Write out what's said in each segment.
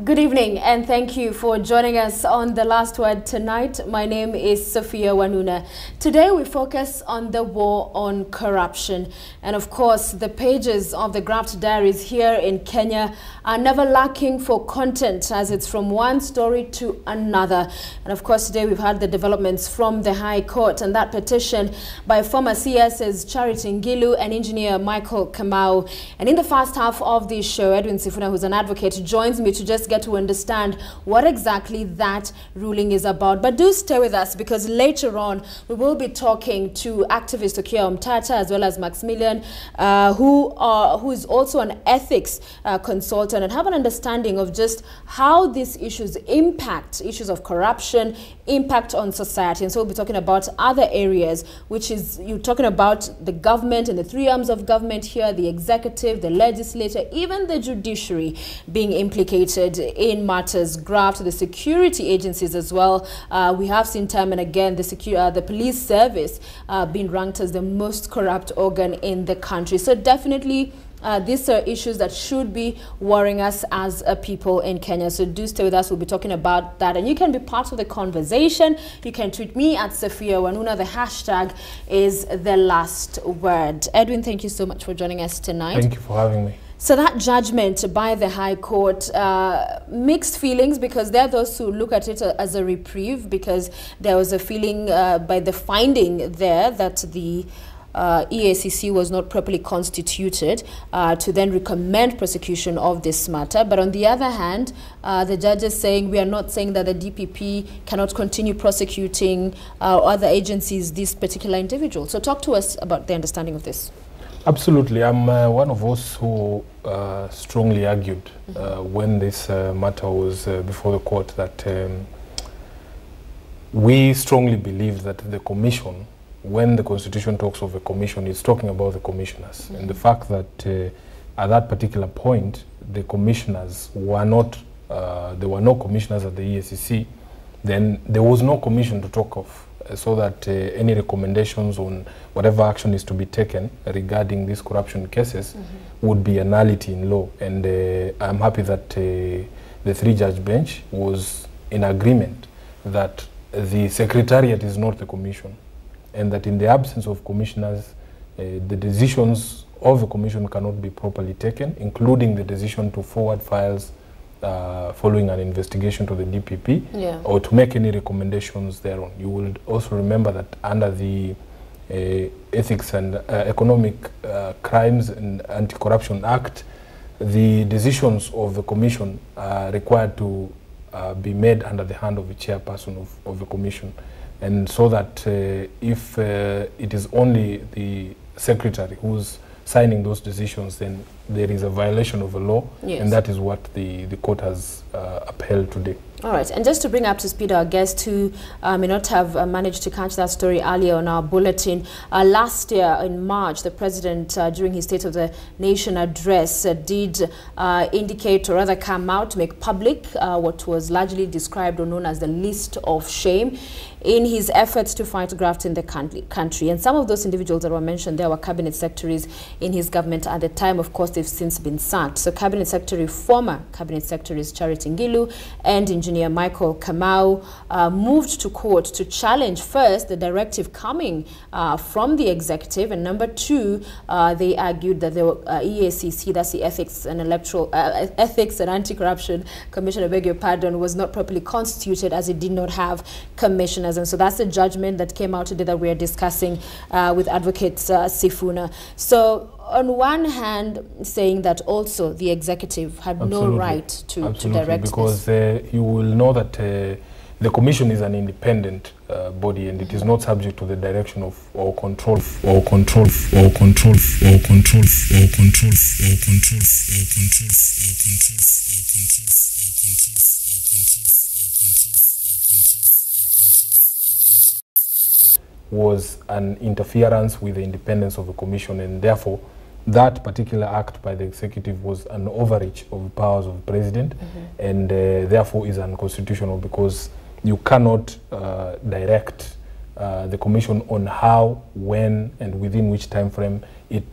Good evening and thank you for joining us on The Last Word tonight. My name is Sophia Wanuna. Today we focus on the war on corruption. And of course, the pages of the Graft diaries here in Kenya are never lacking for content, as it's from one story to another. And of course, today we've had the developments from the High Court and that petition by former CS's Charity Ngilu and engineer Michael Kamau. And in the first half of this show, Edwin Sifuna, who's an advocate, joins me to just get to understand what exactly that ruling is about. But do stay with us, because later on we will be talking to activist Okia Omtata as well as Maximilian, who is also an ethics consultant, and have an understanding of just how these issues impact issues of corruption, impact on society. And so we'll be talking about other areas, which is you're talking about the government and the three arms of government here, the executive, the legislature, even the judiciary being implicated in matters. Graft, the security agencies as well. We have seen time and again the police service being ranked as the most corrupt organ in the country. So definitely these are issues that should be worrying us as a people in Kenya. So do stay with us. We'll be talking about that. And you can be part of the conversation. You can tweet me at Sophia Wanuna. The hashtag is The Last Word. Edwin, thank you so much for joining us tonight. Thank you for having me. So that judgment by the High Court, mixed feelings, because there are those who look at it as a reprieve, because there was a feeling by the finding there that the EACC was not properly constituted to then recommend prosecution of this matter. But on the other hand, the judge is saying we are not saying that the DPP cannot continue prosecuting other agencies, this particular individual. So talk to us about the understanding of this. Absolutely. I'm one of us who strongly argued when this matter was before the court that we strongly believe that the commission, when the Constitution talks of a commission, it's talking about the commissioners. And the fact that at that particular point, the commissioners were not, there were no commissioners at the EACC, then there was no commission to talk of, so that any recommendations on whatever action is to be taken regarding these corruption cases would be a nullity in law. And I'm happy that the three-judge bench was in agreement that the Secretariat is not the commission, and that in the absence of commissioners, the decisions of the commission cannot be properly taken, including the decision to forward files following an investigation to the DPP, or to make any recommendations thereon. You will also remember that under the Ethics and Economic Crimes and Anti-Corruption Act, the decisions of the commission are required to be made under the hand of the chairperson of the commission. And so that if it is only the secretary who's signing those decisions, then there is a violation of the law, and that is what the court has upheld today. All right, and just to bring up to speed our guest who may not have managed to catch that story earlier on our bulletin, last year in March, the president, during his State of the Nation address, did indicate, or rather come out to make public what was largely described or known as the list of shame in his efforts to fight graft in the country. And some of those individuals that were mentioned there were cabinet secretaries in his government at the time. Of course, they've since been sacked. So former cabinet secretaries Charity Ngilu and engineer Michael Kamau moved to court to challenge first the directive coming from the executive, and number two, they argued that the EACC, that's the Ethics and Anti-Corruption Commission, I beg your pardon, was not properly constituted, as it did not have commissioners. And so that's the judgment that came out today that we are discussing with Advocate Sifuna. So on one hand, saying that also the executive had no right to direct because you will know that the commission is an independent body, and it is not subject to the direction of or control was an interference with the independence of the commission, and therefore that particular act by the executive was an overreach of the powers of the president, and therefore is unconstitutional, because you cannot direct the commission on how, when, and within which time frame it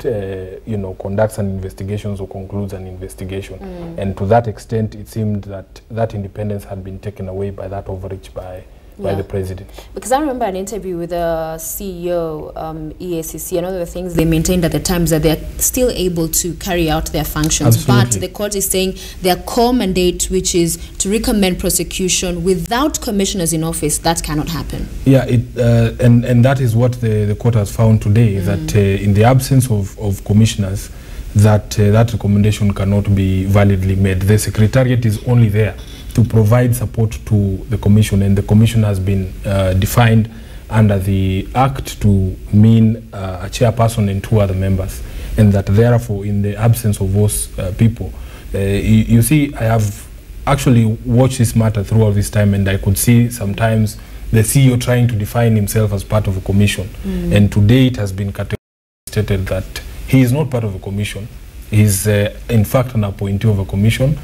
conducts an investigation or concludes an investigation. And to that extent, it seemed that that independence had been taken away by that overreach by the president. Because I remember an interview with the CEO, EACC, and other things they maintained at the time that they're still able to carry out their functions. Absolutely. But the court is saying their core mandate, which is to recommend prosecution without commissioners in office, that cannot happen. Yeah, and that is what the court has found today, that in the absence of commissioners, that recommendation cannot be validly made. The Secretariat is only there to provide support to the commission, and the commission has been defined under the Act to mean a chairperson and 2 other members, and that therefore in the absence of those people, you see, I have actually watched this matter throughout this time, and I could see sometimes the CEO trying to define himself as part of a commission, and today it has been stated that he is not part of a commission. He is in fact an appointee of a commission,